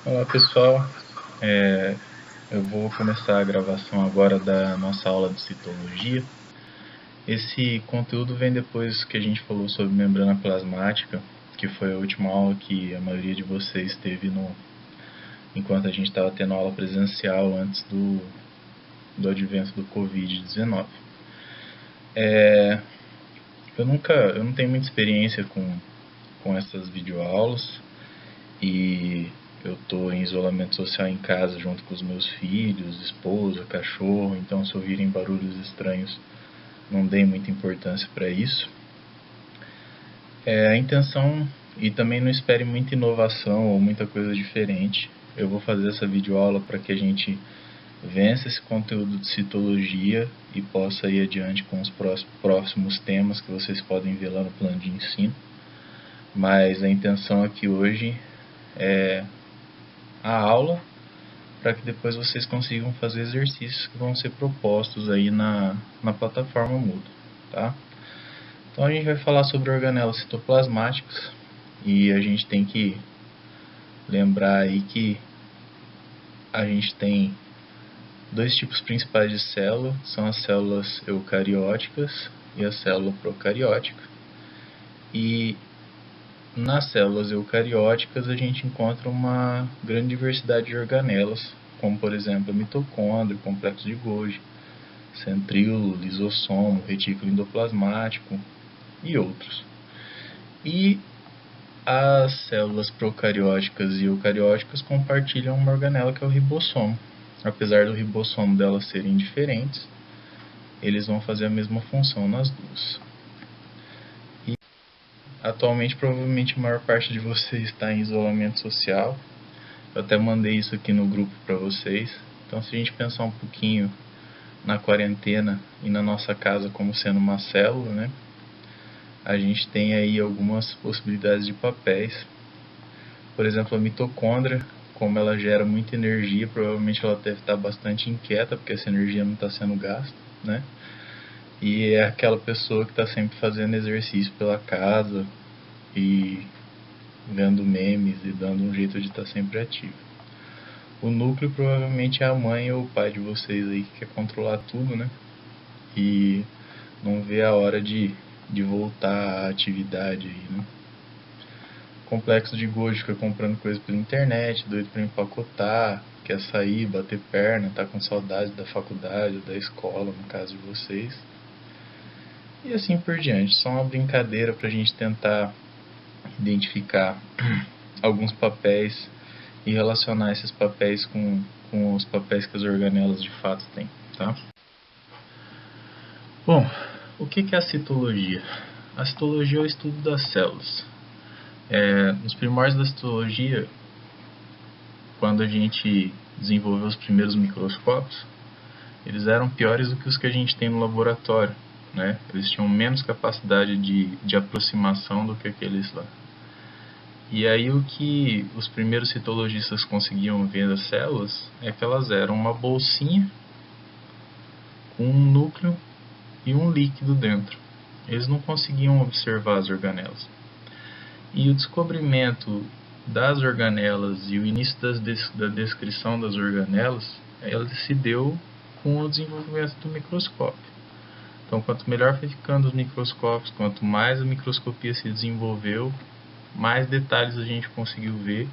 Olá pessoal, eu vou começar a gravação agora da nossa aula de citologia. Esse conteúdo vem depois que a gente falou sobre membrana plasmática, que foi a última aula que a maioria de vocês teve enquanto a gente estava tendo aula presencial antes do advento do Covid-19. Eu não tenho muita experiência com essas videoaulas e eu estou em isolamento social em casa junto com os meus filhos, esposa, cachorro, então se ouvirem barulhos estranhos, não dei muita importância para isso. A intenção, e também não espere muita inovação ou muita coisa diferente. Eu vou fazer essa videoaula para que a gente vença esse conteúdo de citologia e possa ir adiante com os próximos temas que vocês podem ver lá no plano de ensino. Mas a intenção aqui hoje é a aula para que depois vocês consigam fazer exercícios que vão ser propostos aí na plataforma Moodle, tá? Então a gente vai falar sobre organelas citoplasmáticas e a gente tem que lembrar aí que a gente tem dois tipos principais de célula, são as células eucarióticas e a célula procariótica. E nas células eucarióticas a gente encontra uma grande diversidade de organelas, como por exemplo a mitocôndria, o complexo de Golgi, centríolo, lisossomo, retículo endoplasmático e outros. E as células procarióticas e eucarióticas compartilham uma organela que é o ribossomo. Apesar do ribossomo delas serem diferentes, eles vão fazer a mesma função nas duas. E atualmente, provavelmente, a maior parte de vocês está em isolamento social. Eu até mandei isso aqui no grupo para vocês. Então, se a gente pensar um pouquinho na quarentena e na nossa casa como sendo uma célula, né? A gente tem aí algumas possibilidades de papéis. Por exemplo, a mitocôndria, como ela gera muita energia, provavelmente ela deve estar bastante inquieta, porque essa energia não está sendo gasta, né? E é aquela pessoa que está sempre fazendo exercício pela casa e vendo memes e dando um jeito de estar sempre ativo. O núcleo provavelmente é a mãe ou o pai de vocês aí que quer controlar tudo, né? E não vê a hora de voltar à atividade aí, né? Complexo de Golgi fica comprando coisa pela internet, doido pra empacotar, quer sair, bater perna, tá com saudade da faculdade, da escola, no caso de vocês. E assim por diante. Só uma brincadeira pra gente tentar identificar alguns papéis e relacionar esses papéis com os papéis que as organelas de fato têm, tá? Bom, o que é a citologia? A citologia é o estudo das células. Nos primórdios da citologia, quando a gente desenvolveu os primeiros microscópios, eles eram piores do que os que a gente tem no laboratório, né? Eles tinham menos capacidade de aproximação do que aqueles lá. E aí o que os primeiros citologistas conseguiam ver das células é que elas eram uma bolsinha com um núcleo e um líquido dentro. Eles não conseguiam observar as organelas. E o descobrimento das organelas e o início da descrição das organelas, ela se deu com o desenvolvimento do microscópio. Então, quanto melhor foi ficando os microscópios, quanto mais a microscopia se desenvolveu, mais detalhes a gente conseguiu ver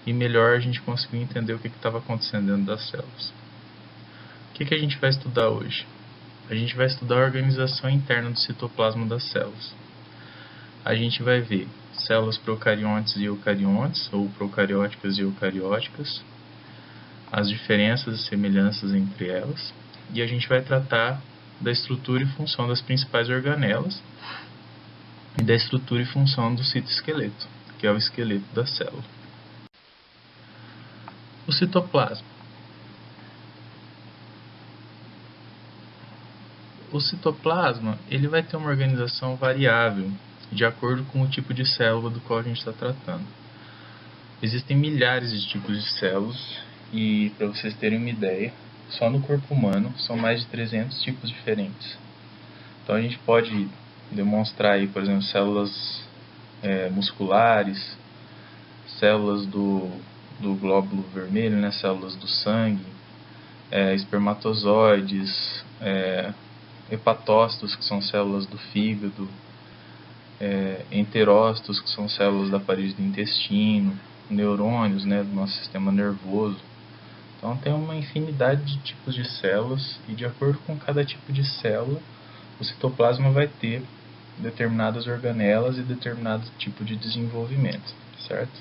e melhor a gente conseguiu entender o que estava acontecendo dentro das células. O que a gente vai estudar hoje? A gente vai estudar a organização interna do citoplasma das células. A gente vai ver células procariontes e eucariontes, ou procarióticas e eucarióticas, as diferenças e semelhanças entre elas, e a gente vai tratar da estrutura e função das principais organelas e da estrutura e função do citoesqueleto, que é o esqueleto da célula. O citoplasma. O citoplasma ele vai ter uma organização variável de acordo com o tipo de célula do qual a gente está tratando. Existem milhares de tipos de células e, para vocês terem uma ideia, só no corpo humano são mais de 300 tipos diferentes. Então a gente pode demonstrar aí, por exemplo, células musculares, células do glóbulo vermelho, né, células do sangue, espermatozoides, hepatócitos, que são células do fígado, enterócitos, que são células da parede do intestino, neurônios, né, do nosso sistema nervoso. Então tem uma infinidade de tipos de células e de acordo com cada tipo de célula, o citoplasma vai ter determinadas organelas e determinado tipo de desenvolvimento, certo?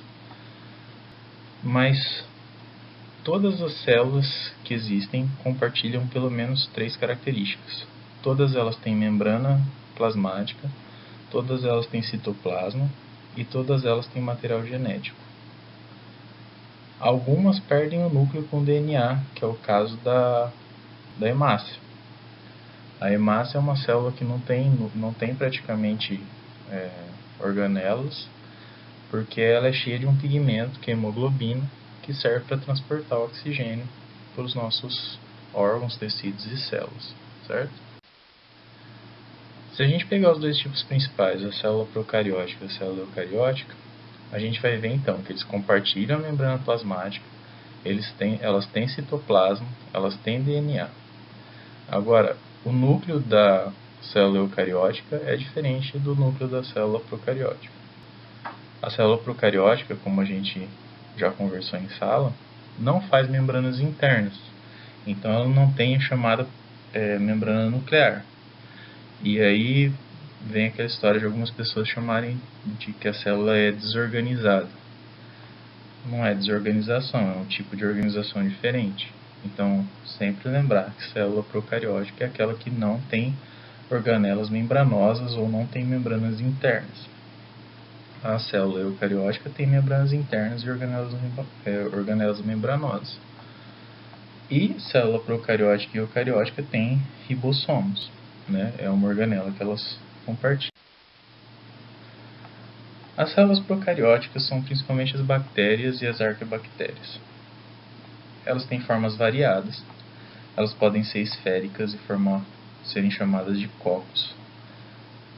Mas todas as células que existem compartilham pelo menos 3 características. Todas elas têm membrana plasmática, todas elas têm citoplasma e todas elas têm material genético. Algumas perdem o núcleo com DNA, que é o caso da hemácia. A hemácia é uma célula que não tem praticamente organelas, porque ela é cheia de um pigmento, que é a hemoglobina, que serve para transportar o oxigênio para os nossos órgãos, tecidos e células, certo? Se a gente pegar os dois tipos principais, a célula procariótica e a célula eucariótica, a gente vai ver então que eles compartilham a membrana plasmática, elas têm citoplasma, elas têm DNA. Agora, o núcleo da célula eucariótica é diferente do núcleo da célula procariótica. A célula procariótica, como a gente já conversou em sala, não faz membranas internas, então ela não tem a chamada membrana nuclear. E aí vem aquela história de algumas pessoas chamarem de que a célula é desorganizada. Não é desorganização, é um tipo de organização diferente. Então, sempre lembrar que célula procariótica é aquela que não tem organelas membranosas ou não tem membranas internas. A célula eucariótica tem membranas internas e organelas membranosas. E célula procariótica e eucariótica tem ribossomos, né? É uma organela que elas compartilham. As células procarióticas são principalmente as bactérias e as arqueobactérias. Elas têm formas variadas. Elas podem ser esféricas e serem chamadas de cocos,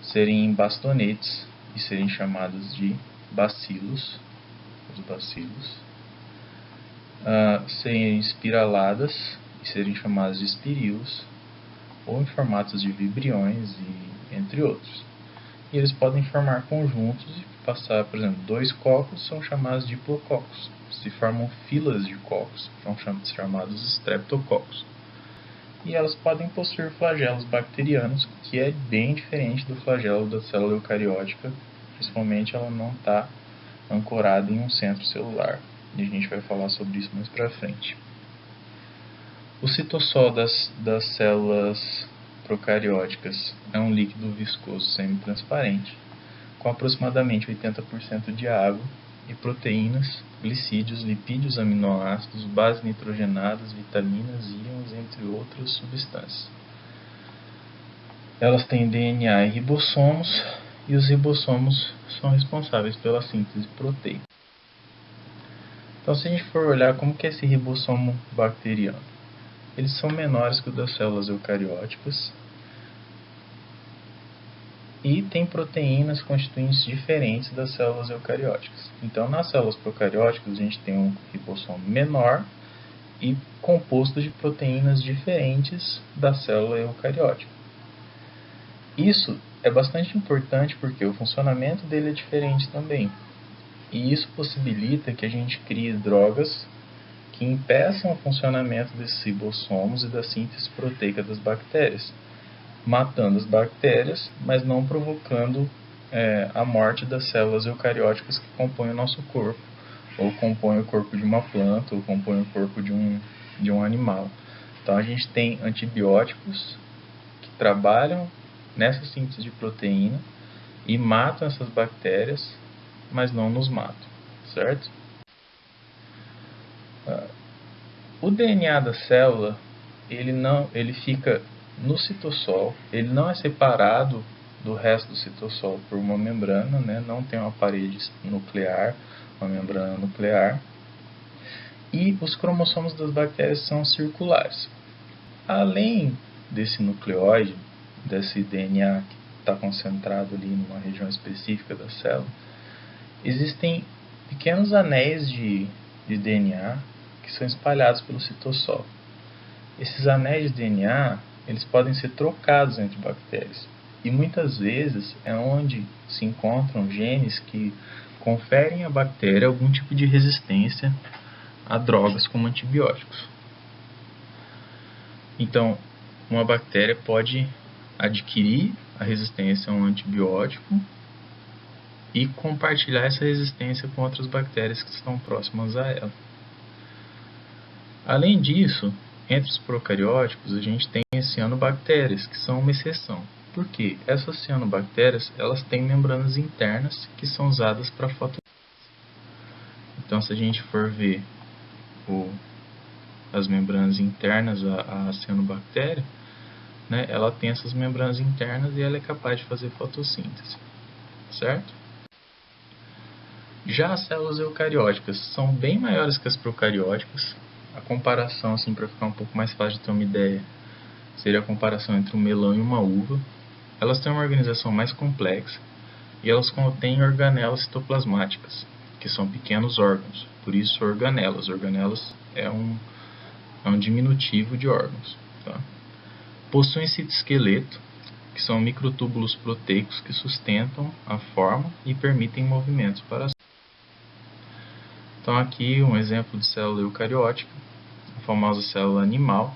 serem bastonetes e serem chamadas de bacilos, os bacilos, serem espiraladas e serem chamadas de espirilos, ou em formatos de vibriões e entre outros. E eles podem formar conjuntos e passar, por exemplo, 2 cocos são chamados de diplococos. Se formam filas de cocos, são chamados streptococos. E elas podem possuir flagelos bacterianos, que é bem diferente do flagelo da célula eucariótica, principalmente ela não está ancorada em um centro celular. E a gente vai falar sobre isso mais para frente. O citossol das células procarióticas é um líquido viscoso semi-transparente, com aproximadamente 80% de água e proteínas, glicídios, lipídios, aminoácidos, bases nitrogenadas, vitaminas, íons, entre outras substâncias. Elas têm DNA e ribossomos, e os ribossomos são responsáveis pela síntese proteica. Então, se a gente for olhar como que é esse ribossomo bacteriano, eles são menores que o das células eucarióticas e tem proteínas constituintes diferentes das células eucarióticas. Então, nas células procarióticas, a gente tem um ribossomo menor e composto de proteínas diferentes da célula eucariótica. Isso é bastante importante porque o funcionamento dele é diferente também. E isso possibilita que a gente crie drogas que impeçam o funcionamento desses ribossomos e da síntese proteica das bactérias, matando as bactérias, mas não provocando a morte das células eucarióticas que compõem o nosso corpo, ou compõem o corpo de uma planta, ou compõem o corpo de um animal. Então a gente tem antibióticos que trabalham nessa síntese de proteína e matam essas bactérias, mas não nos matam, certo? O DNA da célula, ele fica no citossol, ele não é separado do resto do citossol por uma membrana, né? Não tem uma parede nuclear, uma membrana nuclear. E os cromossomos das bactérias são circulares. Além desse nucleóide, desse DNA que está concentrado ali numa região específica da célula, existem pequenos anéis de de DNA que são espalhados pelo citosol. Esses anéis de DNA, eles podem ser trocados entre bactérias. E muitas vezes é onde se encontram genes que conferem à bactéria algum tipo de resistência a drogas como antibióticos. Então, uma bactéria pode adquirir a resistência a um antibiótico e compartilhar essa resistência com outras bactérias que estão próximas a ela. Além disso, entre os procarióticos, a gente tem as cianobactérias, que são uma exceção. Por quê? Essas cianobactérias, elas têm membranas internas que são usadas para fotossíntese. Então, se a gente for ver as membranas internas à cianobactéria, né, ela tem essas membranas internas e ela é capaz de fazer fotossíntese, certo? Já as células eucarióticas são bem maiores que as procarióticas. A comparação, assim, para ficar um pouco mais fácil de ter uma ideia, seria a comparação entre um melão e uma uva. Elas têm uma organização mais complexa e elas contêm organelas citoplasmáticas, que são pequenos órgãos, por isso organelas. Organelas é um diminutivo de órgãos. Tá? Possuem citoesqueleto, que são microtúbulos proteicos que sustentam a forma e permitem movimentos para as. Então aqui um exemplo de célula eucariótica, a famosa célula animal,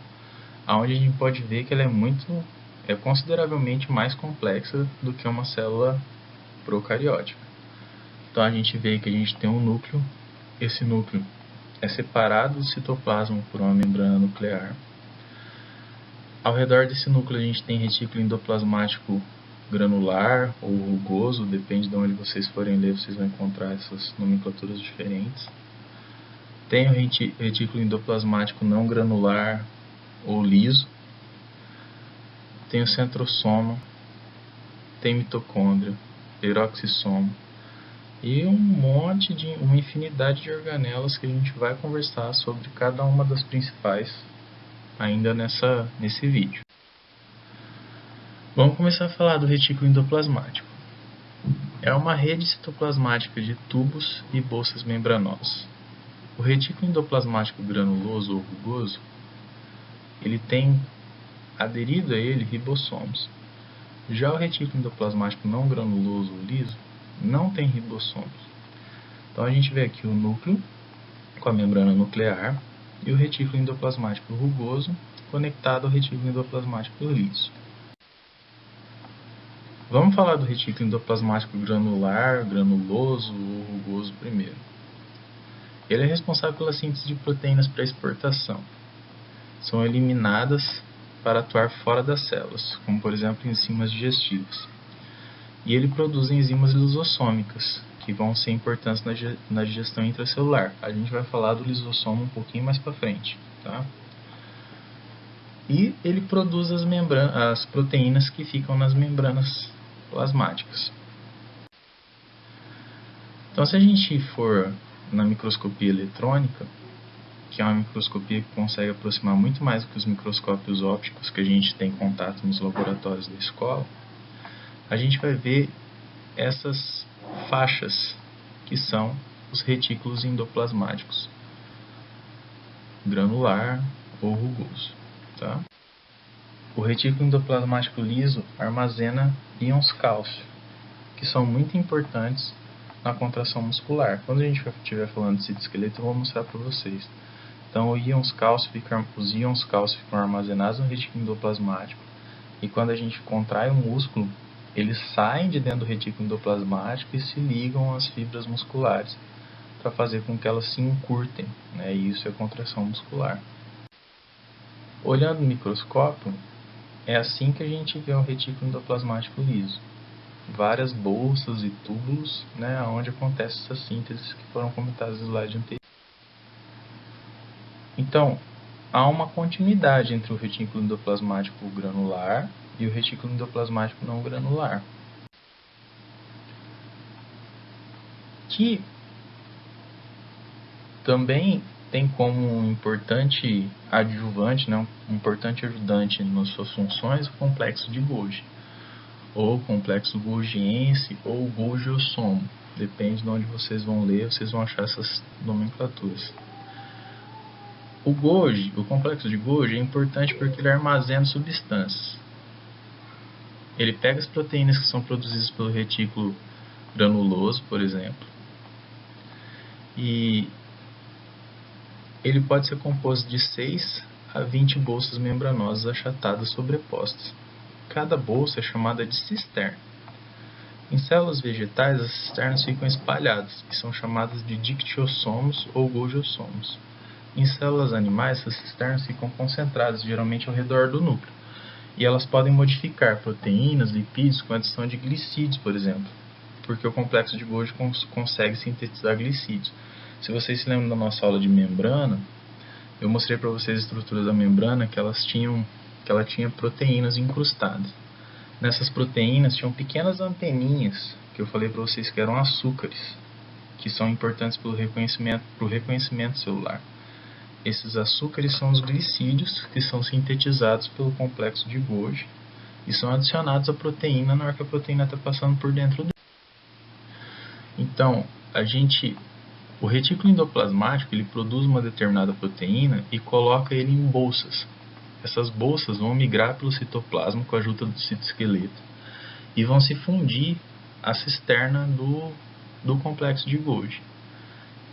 onde a gente pode ver que ela é consideravelmente mais complexa do que uma célula procariótica. Então a gente vê que a gente tem um núcleo, esse núcleo é separado do citoplasma por uma membrana nuclear. Ao redor desse núcleo a gente tem retículo endoplasmático granular ou rugoso, depende de onde vocês forem ler, vocês vão encontrar essas nomenclaturas diferentes. Tem o retículo endoplasmático não granular ou liso. Tem o centrosoma, tem mitocôndria, peroxissoma e uma infinidade de organelas que a gente vai conversar sobre cada uma das principais ainda nesse vídeo. Vamos começar a falar do retículo endoplasmático. É uma rede citoplasmática de tubos e bolsas membranosas. O retículo endoplasmático granuloso ou rugoso, ele tem aderido a ele ribossomos. Já o retículo endoplasmático não granuloso ou liso não tem ribossomos. Então a gente vê aqui o núcleo com a membrana nuclear e o retículo endoplasmático rugoso conectado ao retículo endoplasmático liso. Vamos falar do retículo endoplasmático granular, granuloso ou rugoso primeiro. Ele é responsável pela síntese de proteínas para exportação. São eliminadas para atuar fora das células, como por exemplo enzimas digestivas. E ele produz enzimas lisossômicas, que vão ser importantes na digestão intracelular. A gente vai falar do lisossomo um pouquinho mais para frente. Tá? E ele produz as proteínas que ficam nas membranas plasmáticas. Então, se a gente for na microscopia eletrônica, que é uma microscopia que consegue aproximar muito mais do que os microscópios ópticos que a gente tem contato nos laboratórios da escola, a gente vai ver essas faixas que são os retículos endoplasmáticos, granular ou rugoso. Tá? O retículo endoplasmático liso armazena íons cálcio, que são muito importantes na contração muscular. Quando a gente estiver falando de citoesqueleto, eu vou mostrar para vocês. Então, os íons cálcio ficam armazenados no retículo endoplasmático, e quando a gente contrai o músculo, eles saem de dentro do retículo endoplasmático e se ligam às fibras musculares para fazer com que elas se encurtem, né? E isso é contração muscular. Olhando no microscópio, é assim que a gente vê o retículo endoplasmático liso. Várias bolsas e túbulos, né, onde acontece essas sínteses que foram comentadas no slide anterior. Então, há uma continuidade entre o retículo endoplasmático granular e o retículo endoplasmático não granular, que também tem como um importante adjuvante, né, um importante ajudante nas suas funções, o complexo de Golgi, ou complexo golgiense ou golgiossomo. Depende de onde vocês vão ler, vocês vão achar essas nomenclaturas. O Golgi, o complexo de Golgi, é importante porque ele armazena substâncias. Ele pega as proteínas que são produzidas pelo retículo granuloso, por exemplo, e ele pode ser composto de 6 a 20 bolsas membranosas achatadas sobrepostas. Cada bolsa é chamada de cisterna. Em células vegetais, as cisternas ficam espalhadas e são chamadas de dictiossomos ou golgiossomos. Em células animais, essas cisternas ficam concentradas, geralmente ao redor do núcleo, e elas podem modificar proteínas, lipídios com adição de glicídios, por exemplo, porque o complexo de Golgi consegue sintetizar glicídios. Se vocês se lembram da nossa aula de membrana, eu mostrei para vocês a estrutura da membrana que ela tinha proteínas incrustadas. Nessas proteínas tinham pequenas anteninhas que eu falei para vocês que eram açúcares, que são importantes para o reconhecimento celular. Esses açúcares são os glicídios que são sintetizados pelo complexo de Golgi e são adicionados à proteína na hora que a proteína está passando por dentro dele. Então, o retículo endoplasmático ele produz uma determinada proteína e coloca ele em bolsas. Essas bolsas vão migrar pelo citoplasma com a ajuda do citoesqueleto e vão se fundir à cisterna do complexo de Golgi.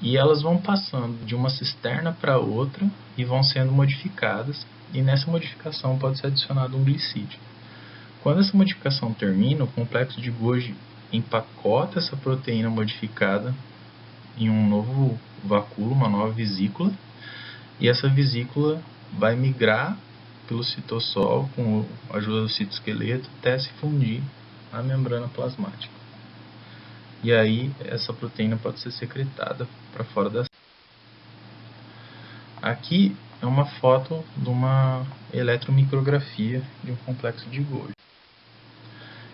E elas vão passando de uma cisterna para outra e vão sendo modificadas, e nessa modificação pode ser adicionado um glicídio. Quando essa modificação termina, o complexo de Golgi empacota essa proteína modificada em um novo vacúolo, uma nova vesícula, e essa vesícula vai migrar pelo citossol com a ajuda do citoesqueleto até se fundir na membrana plasmática. E aí essa proteína pode ser secretada para fora da célula. Aqui é uma foto de uma eletromicrografia de um complexo de Golgi.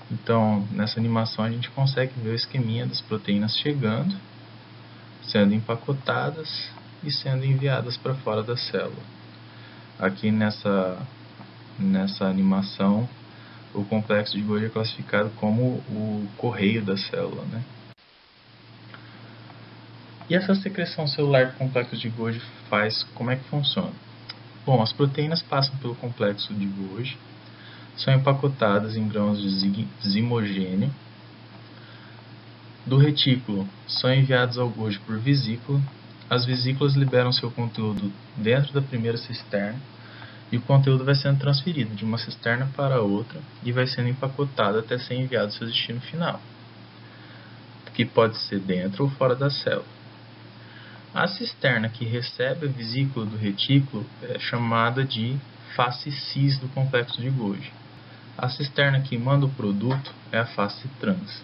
Então, nessa animação a gente consegue ver o esqueminha das proteínas chegando, sendo empacotadas e sendo enviadas para fora da célula. Aqui nessa animação, o complexo de Golgi é classificado como o correio da célula, né? E essa secreção celular do complexo de Golgi faz, como é que funciona? Bom, as proteínas passam pelo complexo de Golgi, são empacotadas em grãos de zimogênio. Do retículo, são enviados ao Golgi por vesícula. As vesículas liberam seu conteúdo dentro da primeira cisterna e o conteúdo vai sendo transferido de uma cisterna para outra e vai sendo empacotado até ser enviado ao seu destino final, que pode ser dentro ou fora da célula. A cisterna que recebe a vesícula do retículo é chamada de face cis do complexo de Golgi. A cisterna que manda o produto é a face trans.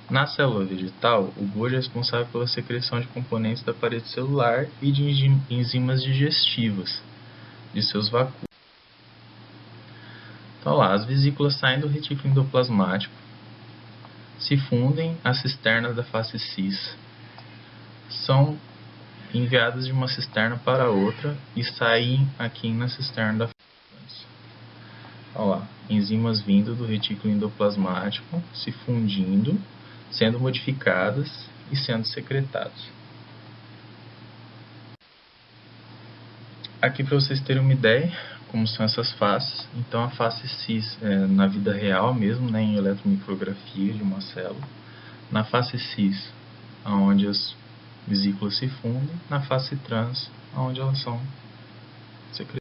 Na célula vegetal, o Golgi é responsável pela secreção de componentes da parede celular e de enzimas digestivas de seus vacúolos. Então lá, as vesículas saem do retículo endoplasmático, se fundem à cisterna da face cis, são enviadas de uma cisterna para outra e saem aqui na cisterna da face trans. Olha lá, enzimas vindo do retículo endoplasmático, se fundindo, sendo modificadas e sendo secretadas. Aqui para vocês terem uma ideia como são essas faces. Então a face cis na vida real mesmo, né, em eletromicrografia de uma célula. Na face cis, onde as vesículas se fundem. Na face trans, onde elas são secretadas.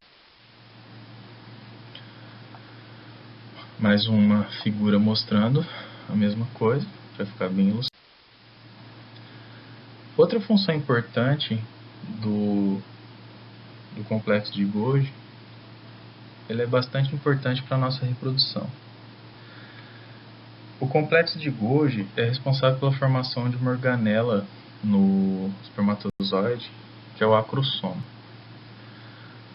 Mais uma figura mostrando a mesma coisa, para ficar bem ilustrado. Outra função importante do complexo de Golgi, ele é bastante importante para a nossa reprodução. O complexo de Golgi é responsável pela formação de uma organela no espermatozoide, que é o acrosoma.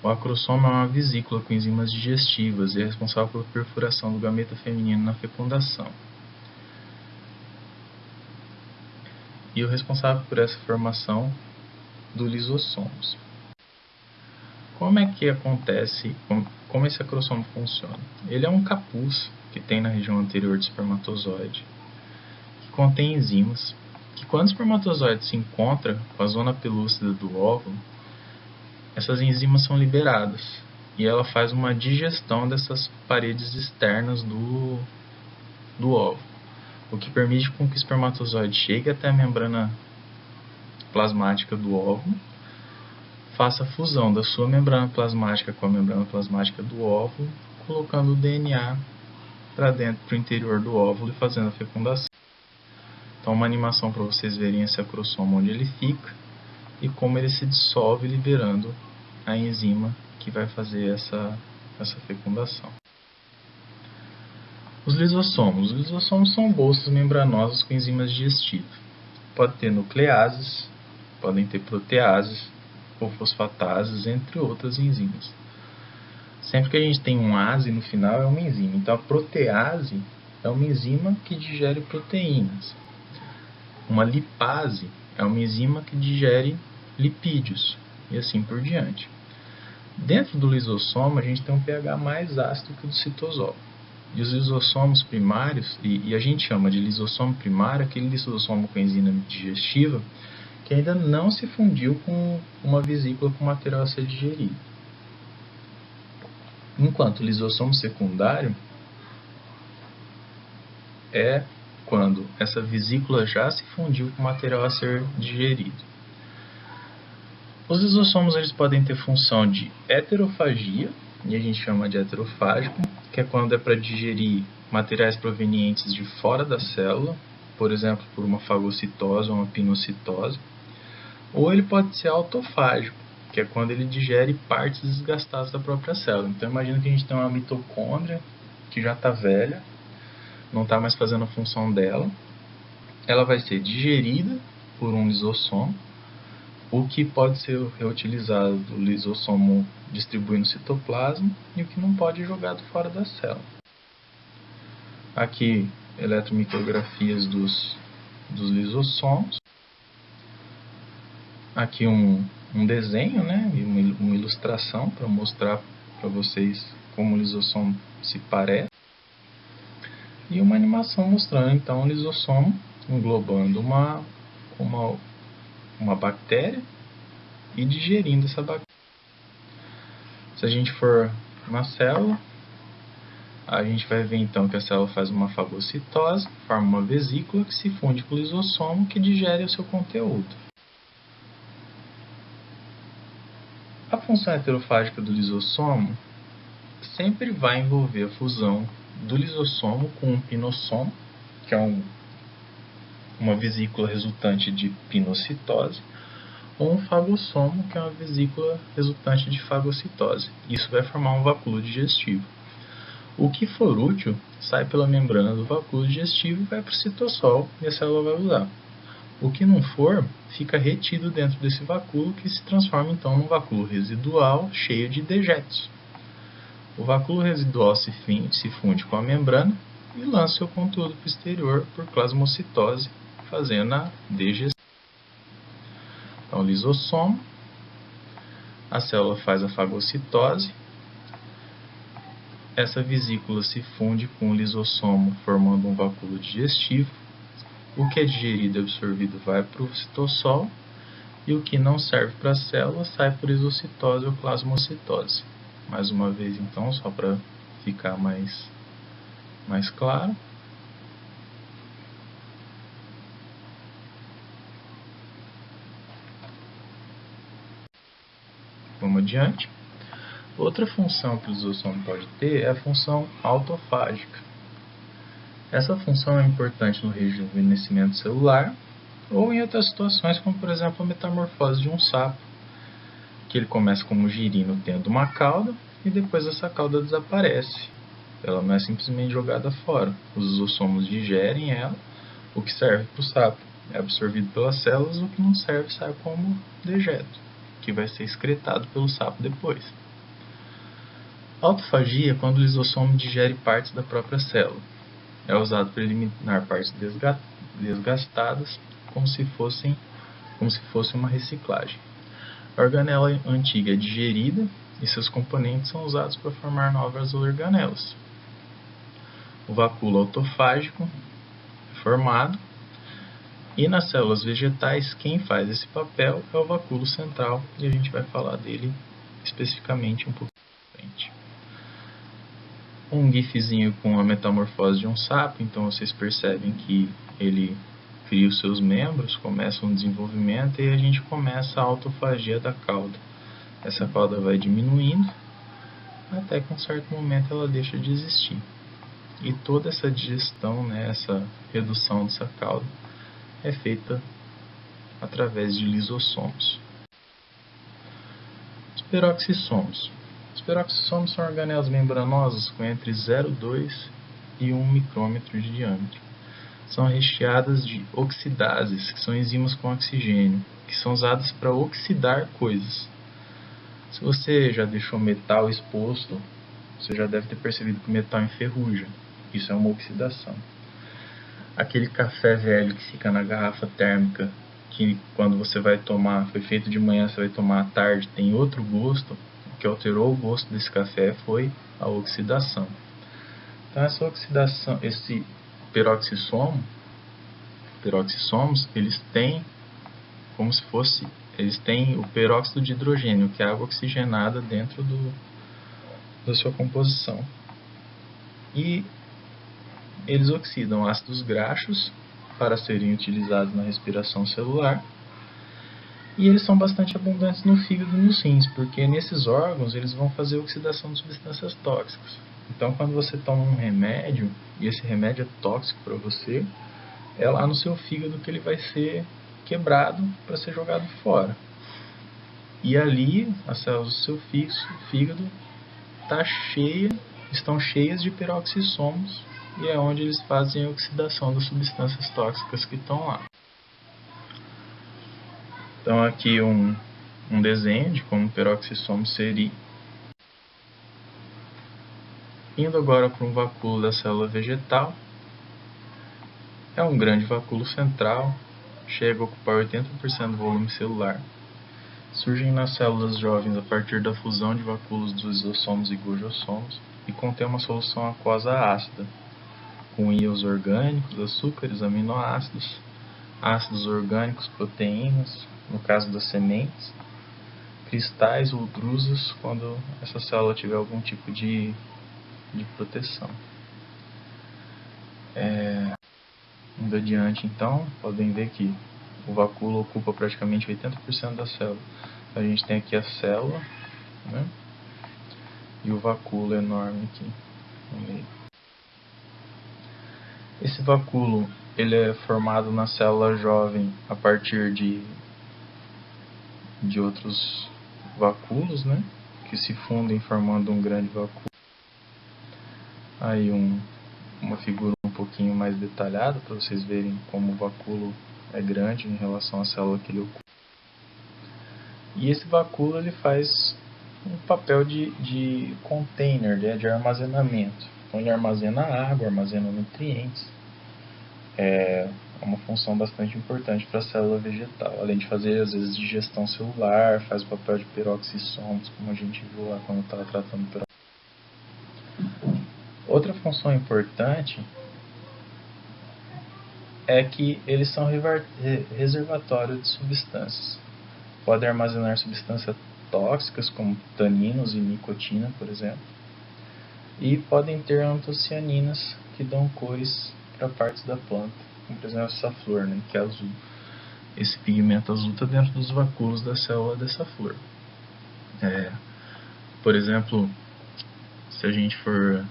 O acrosoma é uma vesícula com enzimas digestivas e é responsável pela perfuração do gameta feminino na fecundação. E o responsável por essa formação dos lisossomos. Como é que acontece, como esse acrosoma funciona? Ele é um capuz que tem na região anterior do espermatozoide, que contém enzimas. que quando o espermatozoide se encontra com a zona pelúcida do óvulo, essas enzimas são liberadas e ela faz uma digestão dessas paredes externas do óvulo, o que permite com que o espermatozoide chegue até a membrana plasmática do óvulo, faça a fusão da sua membrana plasmática com a membrana plasmática do óvulo, colocando o DNA para dentro, para o interior do óvulo e fazendo a fecundação. Então, uma animação para vocês verem esse acrosoma onde ele fica e como ele se dissolve, liberando a enzima que vai fazer essa fecundação. Os lisossomos. Os lisossomos são bolsas membranosas com enzimas digestivas. Pode ter nucleases, podem ter proteases ou fosfatases, entre outras enzimas. Sempre que a gente tem um ase no final é uma enzima. Então a protease é uma enzima que digere proteínas. Uma lipase é uma enzima que digere lipídios e assim por diante. Dentro do lisossoma a gente tem um pH mais ácido que o do citosol. E os lisossomos primários, e a gente chama de lisossomo primário aquele lisossomo com enzima digestiva que ainda não se fundiu com uma vesícula com material a ser digerido. Enquanto o lisossomo secundário é quando essa vesícula já se fundiu com o material a ser digerido. Os lisossomos eles podem ter função de heterofagia, e a gente chama de heterofágico, que é quando é para digerir materiais provenientes de fora da célula, por exemplo, por uma fagocitose ou uma pinocitose. Ou ele pode ser autofágico, que é quando ele digere partes desgastadas da própria célula. Então imagina que a gente tem uma mitocôndria que já está velha, não está mais fazendo a função dela. Ela vai ser digerida por um lisossomo, o que pode ser reutilizado do lisossomo distribuir no citoplasma e o que não pode ser jogado fora da célula. Aqui, eletromicrografias dos lisossomos. Aqui um desenho, né, e uma ilustração para mostrar para vocês como o lisossomo se parece. E uma animação mostrando então o lisossomo englobando uma bactéria e digerindo essa bactéria. Se a gente for na célula, a gente vai ver então que a célula faz uma fagocitose, forma uma vesícula que se funde com o lisossomo que digere o seu conteúdo. A função heterofágica do lisossomo sempre vai envolver a fusão do lisossomo com um pinossomo, que é uma vesícula resultante de pinocitose, ou um fagossomo, que é uma vesícula resultante de fagocitose. Isso vai formar um vacúolo digestivo. O que for útil sai pela membrana do vacúolo digestivo e vai para o citosol e a célula vai usar. O que não for, fica retido dentro desse vacúolo que se transforma então num vacúolo residual cheio de dejetos. O vacúolo residual se funde com a membrana e lança seu conteúdo para o exterior por plasmocitose, fazendo a digestão. Então, lisossomo, a célula faz a fagocitose, essa vesícula se funde com o lisossomo, formando um vacúolo digestivo. O que é digerido e absorvido vai para o citossol e o que não serve para a célula sai por exocitose ou plasmocitose. Mais uma vez, então, só para ficar mais claro. Vamos adiante. Outra função que o lisossomo pode ter é a função autofágica. Essa função é importante no rejuvenescimento celular ou em outras situações, como por exemplo a metamorfose de um sapo, que ele começa como girino tendo uma cauda e depois essa cauda desaparece. Ela não é simplesmente jogada fora. Os lisossomos digerem ela, o que serve para o sapo é absorvido pelas células, o que não serve sai como dejeto, que vai ser excretado pelo sapo depois. Autofagia é quando o lisossomo digere partes da própria célula. É usado para eliminar partes desgastadas, como se fosse uma reciclagem. A organela antiga é digerida e seus componentes são usados para formar novas organelas. O vacúolo autofágico é formado E nas células vegetais, quem faz esse papel é o vacúolo central, e a gente vai falar dele especificamente um pouco mais frente. Um gifzinho com a metamorfose de um sapo, então vocês percebem que ele cria os seus membros, começa um desenvolvimento e a gente começa a autofagia da cauda. Essa cauda vai diminuindo até que em um certo momento ela deixa de existir. E toda essa digestão, né, essa redução dessa cauda é feita através de lisossomos. Os peroxissomos. Os peroxissomos são organelas membranosas com entre 0,2 e 1 micrômetro de diâmetro. São recheadas de oxidases, que são enzimas com oxigênio, que são usadas para oxidar coisas. Se você já deixou metal exposto, você já deve ter percebido que o metal enferruja. Isso é uma oxidação. Aquele café velho que fica na garrafa térmica, que quando você vai tomar, foi feito de manhã, você vai tomar à tarde, tem outro gosto, o que alterou o gosto desse café foi a oxidação. Então essa oxidação, esse peroxissomos, eles têm como se fosse, eles têm o peróxido de hidrogênio, que é água oxigenada dentro da sua composição. E eles oxidam ácidos graxos para serem utilizados na respiração celular. E eles são bastante abundantes no fígado e nos rins, porque nesses órgãos eles vão fazer oxidação de substâncias tóxicas. Então, quando você toma um remédio, e esse remédio é tóxico para você, é lá no seu fígado que ele vai ser quebrado para ser jogado fora. E ali, as células do seu fígado estão cheias de peroxissomos, e é onde eles fazem a oxidação das substâncias tóxicas que estão lá. Então aqui um desenho de como o peroxissomo seria. Indo agora para um vacúolo da célula vegetal, é um grande vacúolo central, chega a ocupar 80% do volume celular. Surgem nas células jovens a partir da fusão de vacúolos dos lisossomos e gojossomos e contém uma solução aquosa ácida, com íons orgânicos, açúcares, aminoácidos, ácidos orgânicos, proteínas, no caso das sementes, cristais ou drusas quando essa célula tiver algum tipo de proteção. Indo adiante, então, podem ver que o vacúolo ocupa praticamente 80% da célula. A gente tem aqui a célula, né? E o vacúolo enorme aqui no meio. Esse vacúolo ele é formado na célula jovem a partir de outros vacúolos, né? Que se fundem formando um grande vacúolo. Aí uma figura um pouquinho mais detalhada para vocês verem como o vacúolo é grande em relação à célula que ele ocupa. E esse vacúolo ele faz um papel de container, de armazenamento. Então ele armazena água, armazena nutrientes. É uma função bastante importante para a célula vegetal, além de fazer às vezes digestão celular, faz o papel de peroxissomos, como a gente viu lá quando estava tratando do peroxissomos. Outra função importante é que eles são reservatório de substâncias. Podem armazenar substâncias tóxicas como taninos e nicotina, por exemplo, e podem ter antocianinas que dão cores para partes da planta, como por exemplo essa flor, né, que é azul. Esse pigmento azul está dentro dos vacúolos da célula dessa flor. Por exemplo, se a gente for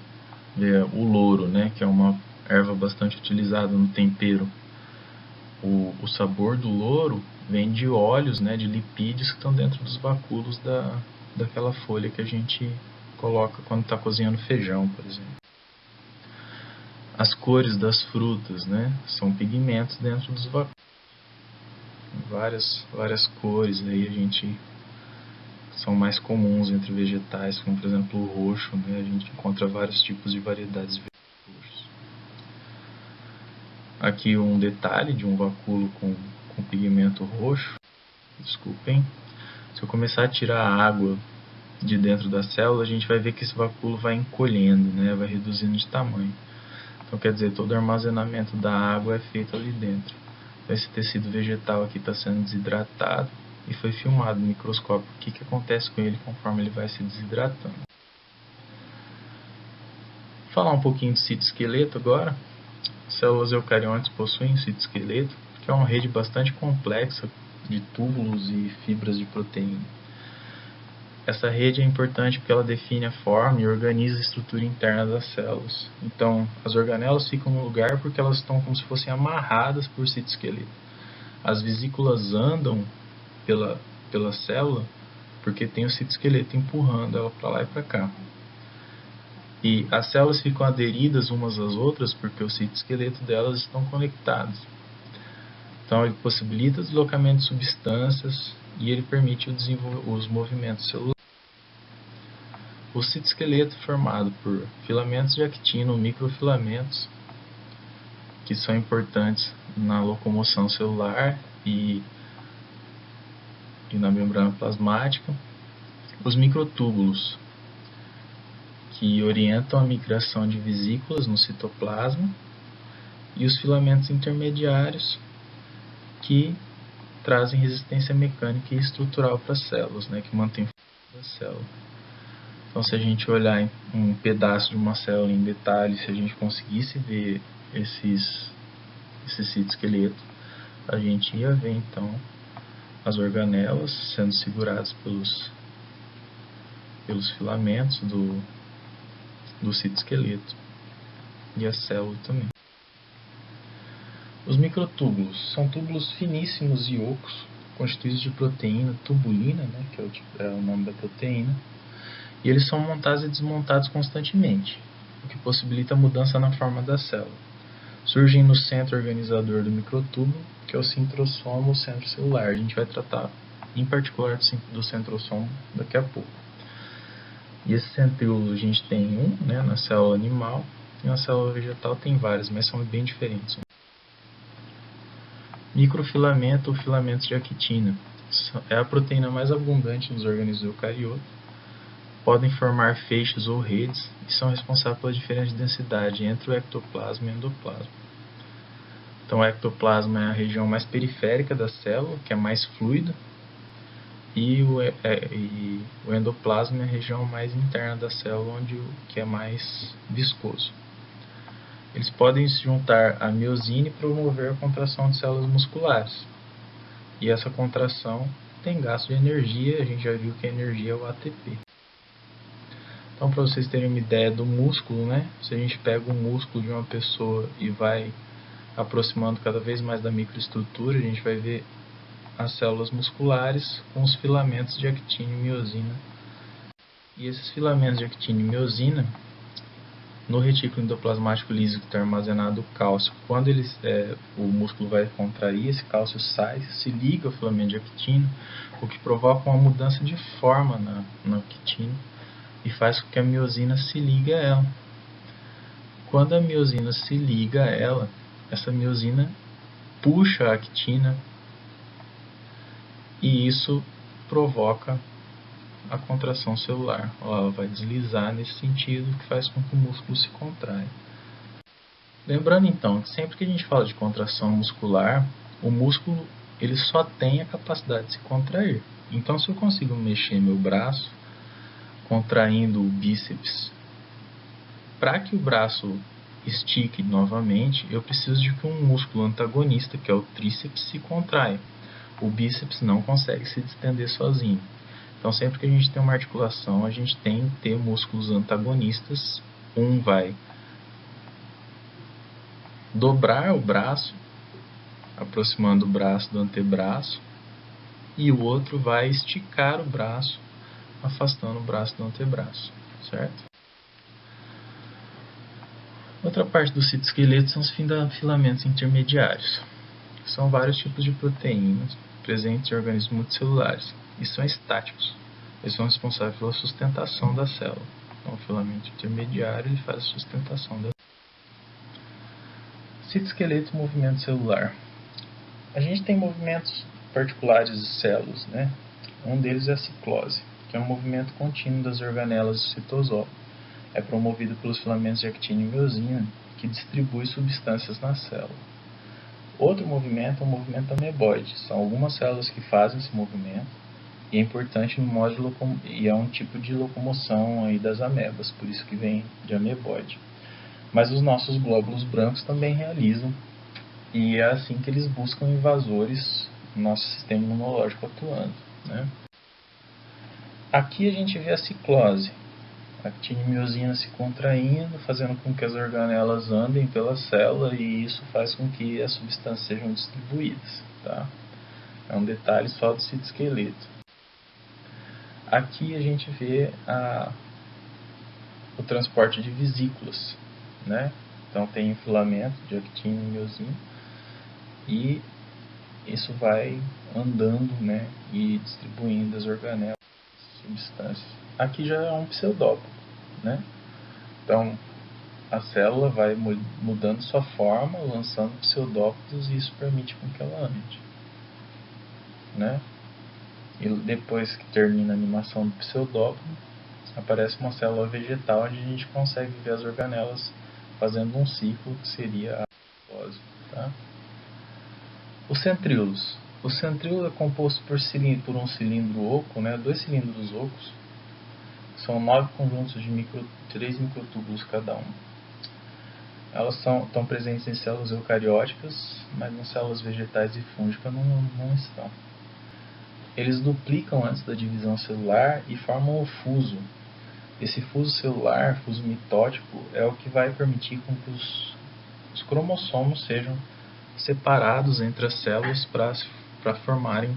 ver o louro, né, que é uma erva bastante utilizada no tempero, o sabor do louro vem de óleos, né, de lipídios que estão dentro dos vacúolos daquela folha que a gente coloca quando está cozinhando feijão, por exemplo. As cores das frutas, né, são pigmentos dentro dos vacúolos. Várias cores aí são mais comuns entre vegetais, como por exemplo o roxo, né, a gente encontra vários tipos de variedades roxas. Aqui um detalhe de um vacúolo com pigmento roxo. Desculpem. Se eu começar a tirar a água de dentro da célula, a gente vai ver que esse vacúolo vai encolhendo, né, vai reduzindo de tamanho. Então quer dizer, todo o armazenamento da água é feito ali dentro. Então, esse tecido vegetal aqui está sendo desidratado e foi filmado no microscópio o que acontece com ele conforme ele vai se desidratando. Vou falar um pouquinho do citoesqueleto agora. Células eucariontes possuem citoesqueleto, que é uma rede bastante complexa de túbulos e fibras de proteína. Essa rede é importante porque ela define a forma e organiza a estrutura interna das células. Então, as organelas ficam no lugar porque elas estão como se fossem amarradas por citoesqueleto. As vesículas andam pela célula porque tem o citoesqueleto empurrando ela para lá e para cá. E as células ficam aderidas umas às outras porque o citoesqueleto delas estão conectados. Então, ele possibilita o deslocamento de substâncias e ele permite os movimentos celulares. O citoesqueleto é formado por filamentos de actina ou microfilamentos, que são importantes na locomoção celular e na membrana plasmática. Os microtúbulos, que orientam a migração de vesículas no citoplasma, e os filamentos intermediários, que trazem resistência mecânica e estrutural para as células, que mantém a célula. Então, se a gente olhar um pedaço de uma célula em detalhe, se a gente conseguisse ver esse citoesqueleto, a gente ia ver então as organelas sendo seguradas pelos filamentos do citoesqueleto e a célula também. Os microtúbulos são túbulos finíssimos e ocos, constituídos de proteína tubulina, que é o nome da proteína, e eles são montados e desmontados constantemente, o que possibilita a mudança na forma da célula. Surgem no centro organizador do microtúbulo, que é o centrosoma ou centro celular. A gente vai tratar em particular do centrosoma daqui a pouco. E esse centríolo a gente tem um, na célula animal, e na célula vegetal tem vários, mas são bem diferentes. Microfilamento ou filamentos de actina é a proteína mais abundante nos organismos eucariotos. Podem formar feixes ou redes e são responsáveis pela diferença de densidade entre o ectoplasma e o endoplasma. Então, o ectoplasma é a região mais periférica da célula, que é mais fluida, e o endoplasma é a região mais interna da célula, que é mais viscoso. Eles podem se juntar à miosina e promover a contração de células musculares. E essa contração tem gasto de energia, a gente já viu que a energia é o ATP. Então, para vocês terem uma ideia do músculo, se a gente pega o músculo de uma pessoa e vai aproximando cada vez mais da microestrutura, a gente vai ver as células musculares com os filamentos de actina e miosina. E esses filamentos de actina e miosina, no retículo endoplasmático liso que está armazenado o cálcio, quando o músculo vai contrair, esse cálcio sai, se liga ao filamento de actina, o que provoca uma mudança de forma na actina e faz com que a miosina se ligue a ela. Quando a miosina se liga a ela, essa miosina puxa a actina e isso provoca a contração celular. Ela vai deslizar nesse sentido, que faz com que o músculo se contraia. Lembrando então que sempre que a gente fala de contração muscular, o músculo ele só tem a capacidade de se contrair. Então, se eu consigo mexer meu braço contraindo o bíceps, para que o braço estique novamente, eu preciso de que um músculo antagonista, que é o tríceps, se contraia. O bíceps não consegue se distender sozinho. Então, sempre que a gente tem uma articulação, a gente tem que ter músculos antagonistas. Um vai dobrar o braço, aproximando o braço do antebraço, e o outro vai esticar o braço, afastando o braço do antebraço, certo? Outra parte do citoesqueleto são os filamentos intermediários. São vários tipos de proteínas presentes em organismos multicelulares e são estáticos. Eles são responsáveis pela sustentação da célula. Então, o filamento intermediário ele faz a sustentação da célula. Citoesqueleto e movimento celular. A gente tem movimentos particulares de células, Um deles é a ciclose, que é um movimento contínuo das organelas do citosol. É promovido pelos filamentos de actina e miosina, que distribuem substâncias na célula. Outro movimento é o movimento ameboide. São algumas células que fazem esse movimento e é importante no modo e é um tipo de locomoção aí das amebas, por isso que vem de ameboide. Mas os nossos glóbulos brancos também realizam, e é assim que eles buscam invasores no nosso sistema imunológico atuando, né? Aqui a gente vê a ciclose, a actinimiosina se contraindo, fazendo com que as organelas andem pela célula, e isso faz com que as substâncias sejam distribuídas, tá? É um detalhe só do citoesqueleto. Aqui a gente vê o transporte de vesículas, né? Então tem um filamento de actina e miosina e isso vai andando, né, e distribuindo as organelas, substâncias. Aqui já é um pseudópodo, né? Então a célula vai mudando sua forma, lançando pseudópodos, e isso permite com que ela ande, né? E depois que termina a animação do pseudópodo, aparece uma célula vegetal onde a gente consegue ver as organelas fazendo um ciclo que seria a mitose, tá? Os centríolos. O centríolo é composto por um cilindro oco, né? Dois cilindros ocos. São 9 conjuntos de 3 microtúbulos cada um. Elas estão presentes em células eucarióticas, mas nas células vegetais e fúngicas não estão. Eles duplicam antes da divisão celular e formam o fuso. Esse fuso celular, fuso mitótico, é o que vai permitir com que os cromossomos sejam separados entre as células para formarem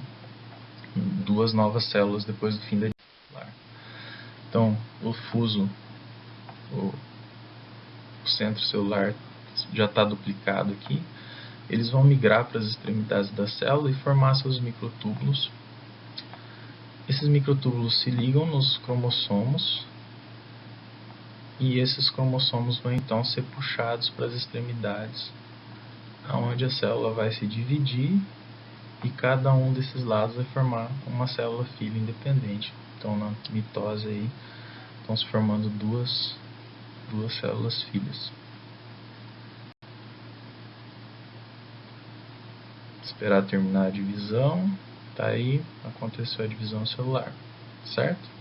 duas novas células depois do fim da divisão celular. Então, o fuso, o centro celular já está duplicado aqui. Eles vão migrar para as extremidades da célula e formar seus microtúbulos. Esses microtúbulos se ligam nos cromossomos e esses cromossomos vão então ser puxados para as extremidades, onde a célula vai se dividir e cada um desses lados vai formar uma célula filha independente. Então na mitose aí estão se formando duas células filhas. Esperar terminar a divisão, tá aí, aconteceu a divisão celular, certo?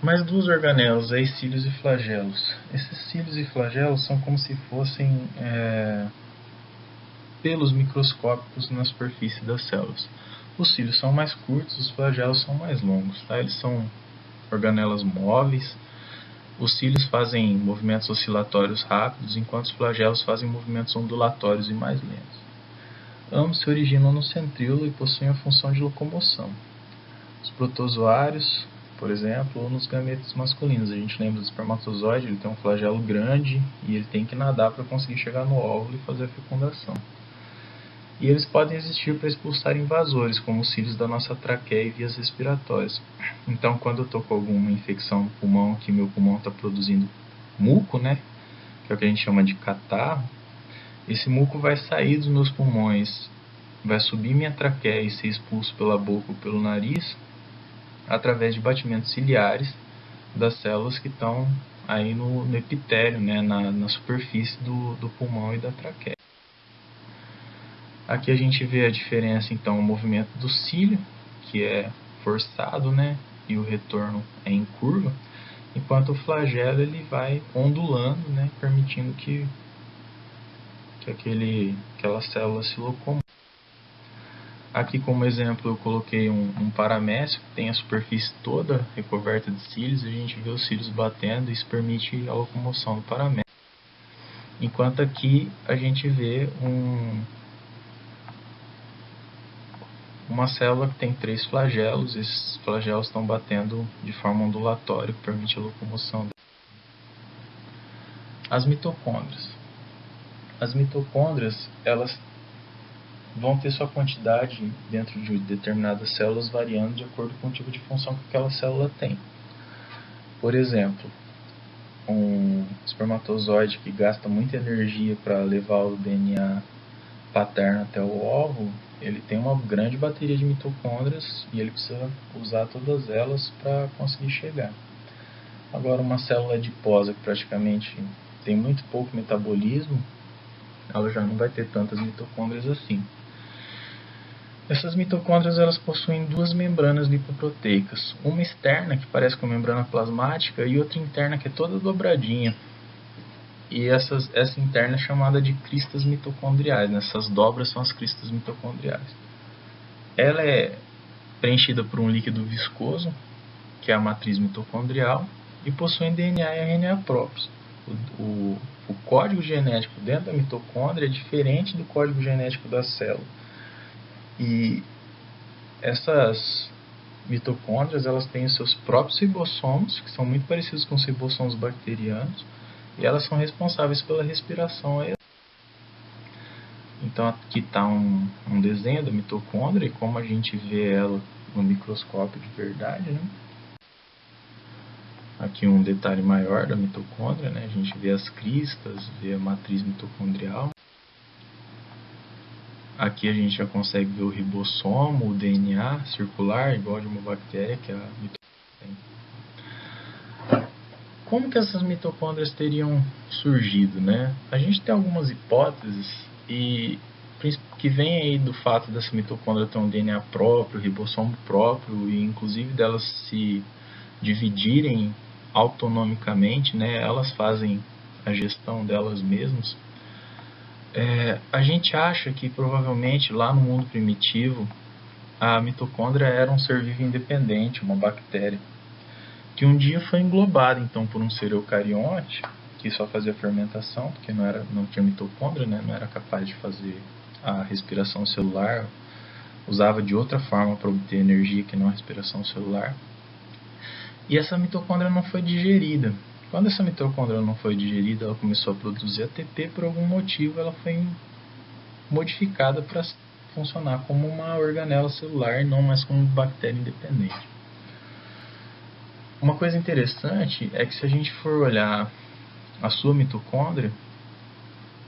Mais duas organelas aí, cílios e flagelos. Esses cílios e flagelos são como se fossem pelos microscópicos na superfície das células. Os cílios são mais curtos, os flagelos são mais longos, tá? Eles são organelas móveis. Os cílios fazem movimentos oscilatórios rápidos, enquanto os flagelos fazem movimentos ondulatórios e mais lentos. Ambos se originam no centríolo e possuem a função de locomoção. Os protozoários, por exemplo, ou nos gametas masculinos. A gente lembra do espermatozoide, ele tem um flagelo grande e ele tem que nadar para conseguir chegar no óvulo e fazer a fecundação. E eles podem existir para expulsar invasores, como os cílios da nossa traqueia e vias respiratórias. Então, quando eu estou com alguma infecção no pulmão, que meu pulmão está produzindo muco, né, que é o que a gente chama de catarro, esse muco vai sair dos meus pulmões, vai subir minha traqueia e ser expulso pela boca ou pelo nariz, através de batimentos ciliares das células que estão aí no epitélio, né, na superfície do pulmão e da traqueia. Aqui a gente vê a diferença, então, o movimento do cílio, que é forçado, né, e o retorno é em curva, enquanto o flagelo ele vai ondulando, né, permitindo que aquela célula se locomova. Aqui como exemplo eu coloquei um paramécio que tem a superfície toda recoberta de cílios, a gente vê os cílios batendo e isso permite a locomoção do paramécio. Enquanto aqui a gente vê uma célula que tem 3 flagelos, esses flagelos estão batendo de forma ondulatória, que permite a locomoção. As mitocôndrias. As mitocôndrias, elas vão ter sua quantidade dentro de determinadas células variando de acordo com o tipo de função que aquela célula tem. Por exemplo, um espermatozoide que gasta muita energia para levar o DNA paterno até o óvulo, ele tem uma grande bateria de mitocôndrias e ele precisa usar todas elas para conseguir chegar. Agora, uma célula adiposa que praticamente tem muito pouco metabolismo, ela já não vai ter tantas mitocôndrias assim. Essas mitocôndrias elas possuem duas membranas lipoproteicas, uma externa que parece com a membrana plasmática e outra interna que é toda dobradinha. E essa interna é chamada de cristas mitocondriais, né? Essas dobras são as cristas mitocondriais. Ela é preenchida por um líquido viscoso, que é a matriz mitocondrial, e possui DNA e RNA próprios. O código genético dentro da mitocôndria é diferente do código genético da célula. E essas mitocôndrias elas têm os seus próprios ribossomos, que são muito parecidos com os ribossomos bacterianos, e elas são responsáveis pela respiração aeróbica. Então aqui está um desenho da mitocôndria e como a gente vê ela no microscópio de verdade, né? Aqui um detalhe maior da mitocôndria, né? A gente vê as cristas, vê a matriz mitocondrial. Aqui a gente já consegue ver o ribossomo, o DNA circular, igual de uma bactéria, que é a mitocôndria. Como que essas mitocôndrias teriam surgido, né? A gente tem algumas hipóteses que vem aí do fato dessa mitocôndria ter um DNA próprio, ribossomo próprio e inclusive delas se dividirem autonomicamente, né? Elas fazem a gestão delas mesmas. A gente acha que provavelmente lá no mundo primitivo a mitocôndria era um ser vivo independente, uma bactéria, que um dia foi englobada então por um ser eucarionte que só fazia fermentação, porque não tinha mitocôndria, né? Não era capaz de fazer a respiração celular, usava de outra forma para obter energia que não a respiração celular. E essa mitocôndria não foi digerida. Quando essa mitocôndria não foi digerida, ela começou a produzir ATP, por algum motivo ela foi modificada para funcionar como uma organela celular e não mais como bactéria independente. Uma coisa interessante é que se a gente for olhar a sua mitocôndria,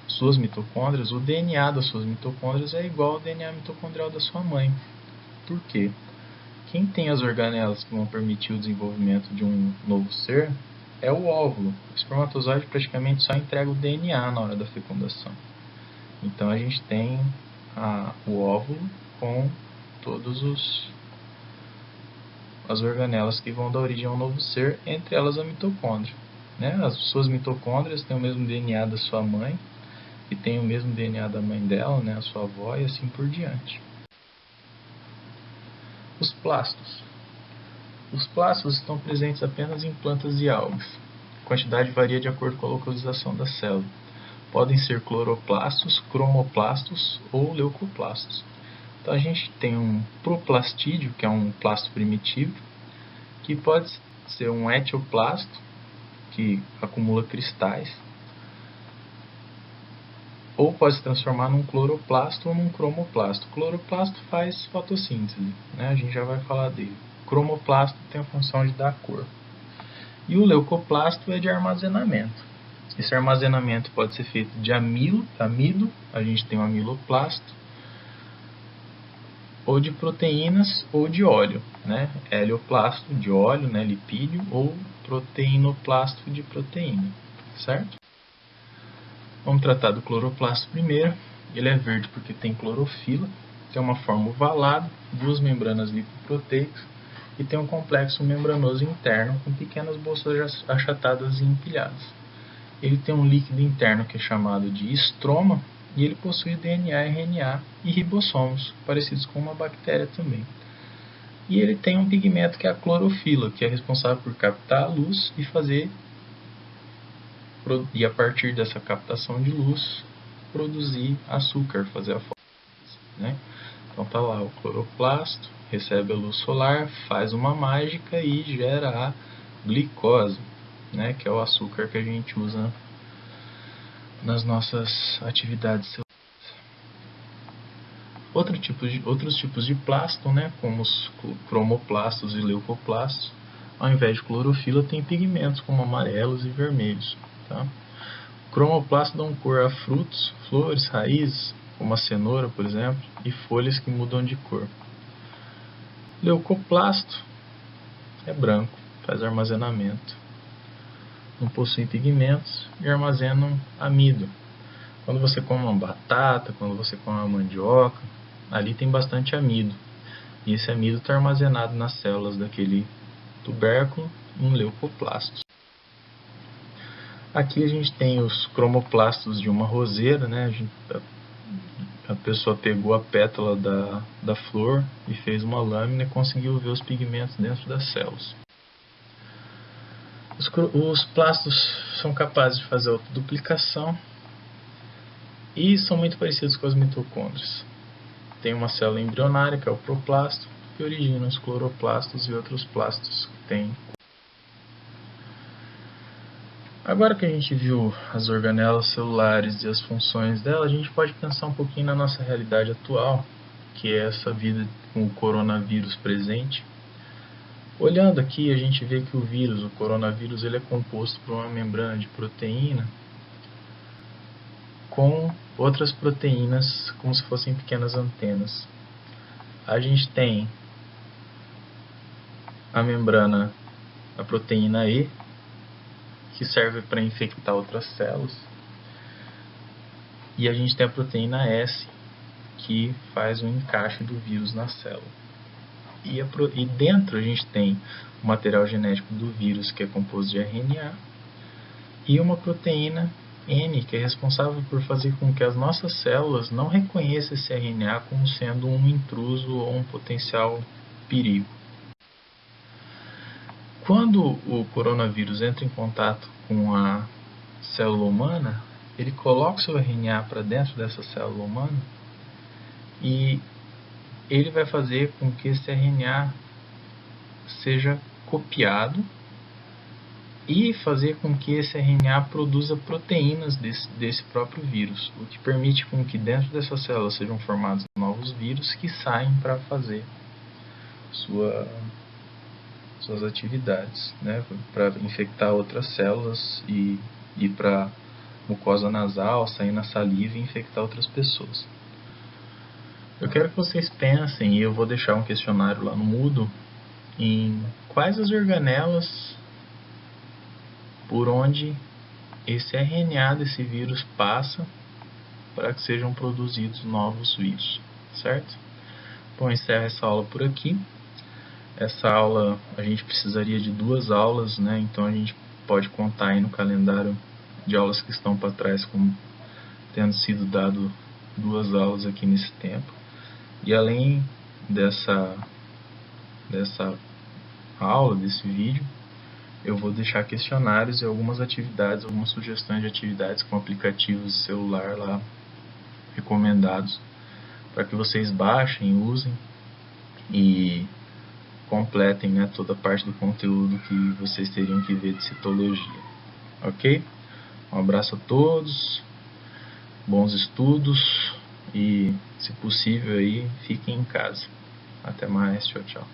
suas mitocôndrias, o DNA das suas mitocôndrias é igual ao DNA mitocondrial da sua mãe. Por quê? Quem tem as organelas que vão permitir o desenvolvimento de um novo ser é o óvulo. O espermatozoide praticamente só entrega o DNA na hora da fecundação. Então a gente tem o óvulo com todas as organelas que vão dar origem a um novo ser, entre elas a mitocôndria. Né? As suas mitocôndrias têm o mesmo DNA da sua mãe e tem o mesmo DNA da mãe dela, né, a sua avó, e assim por diante. Os plastos. Os plastos estão presentes apenas em plantas e algas. A quantidade varia de acordo com a localização da célula. Podem ser cloroplastos, cromoplastos ou leucoplastos. Então a gente tem um proplastídeo, que é um plasto primitivo, que pode ser um etioplasto, que acumula cristais, ou pode se transformar num cloroplasto ou num cromoplasto. O cloroplasto faz fotossíntese, né? A gente já vai falar dele. O cromoplasto tem a função de dar cor. E o leucoplasto é de armazenamento. Esse armazenamento pode ser feito de amido, a gente tem o amiloplasto, ou de proteínas ou de óleo, né? Helioplasto de óleo, né? Lipídio, ou proteinoplasto de proteína, certo? Vamos tratar do cloroplasto primeiro. Ele é verde porque tem clorofila, tem uma forma ovalada, duas membranas lipoproteicas e tem um complexo membranoso interno com pequenas bolsas achatadas e empilhadas. Ele tem um líquido interno que é chamado de estroma e ele possui DNA, RNA e ribossomos, parecidos com uma bactéria também. E ele tem um pigmento que é a clorofila, que é responsável por captar a luz e a partir dessa captação de luz produzir açúcar, fazer a fotossíntese, né? Então tá lá o cloroplasto, recebe a luz solar, faz uma mágica e gera a glicose, né? Que é o açúcar que a gente usa nas nossas atividades celulares. Outros tipos de plasto, né? Como os cromoplastos e leucoplastos, ao invés de clorofila tem pigmentos como amarelos e vermelhos. Tá? Cromoplasto dão cor a frutos, flores, raízes, como a cenoura, por exemplo, e folhas que mudam de cor. Leucoplasto é branco, faz armazenamento. Não possui pigmentos e armazenam amido. Quando você come uma batata, quando você come uma mandioca, ali tem bastante amido. E esse amido está armazenado nas células daquele tubérculo em leucoplastos. Aqui a gente tem os cromoplastos de uma roseira, né? A pessoa pegou a pétala da flor e fez uma lâmina e conseguiu ver os pigmentos dentro das células. Os plastos são capazes de fazer autoduplicação e são muito parecidos com as mitocôndrias. Tem uma célula embrionária, que é o proplasto, que origina os cloroplastos e outros plastos que tem. Agora que a gente viu as organelas celulares e as funções dela, a gente pode pensar um pouquinho na nossa realidade atual, que é essa vida com o coronavírus presente. Olhando aqui, a gente vê que o coronavírus, ele é composto por uma membrana de proteína com outras proteínas como se fossem pequenas antenas. A gente tem a membrana, a proteína E, que serve para infectar outras células. E a gente tem a proteína S, que faz o encaixe do vírus na célula. E dentro a gente tem o material genético do vírus, que é composto de RNA, e uma proteína N, que é responsável por fazer com que as nossas células não reconheçam esse RNA como sendo um intruso ou um potencial perigo. Quando o coronavírus entra em contato com a célula humana, ele coloca o seu RNA para dentro dessa célula humana e ele vai fazer com que esse RNA seja copiado e fazer com que esse RNA produza proteínas desse próprio vírus, o que permite com que dentro dessa célula sejam formados novos vírus que saem para fazer suas atividades, né, para infectar outras células e ir para mucosa nasal, sair na saliva e infectar outras pessoas. Eu quero que vocês pensem, e eu vou deixar um questionário lá no Moodle, em quais as organelas por onde esse RNA desse vírus passa para que sejam produzidos novos vírus, certo? Bom, encerro essa aula por aqui. Essa aula a gente precisaria de 2 aulas, né? Então a gente pode contar aí no calendário de aulas que estão para trás como tendo sido dado 2 aulas aqui nesse tempo. E além dessa aula, desse vídeo, eu vou deixar questionários e algumas atividades, algumas sugestões de atividades com aplicativos de celular lá recomendados para que vocês baixem, usem e completem, né, toda a parte do conteúdo que vocês teriam que ver de citologia. Ok? Um abraço a todos, bons estudos e, se possível, aí, fiquem em casa. Até mais, tchau, tchau.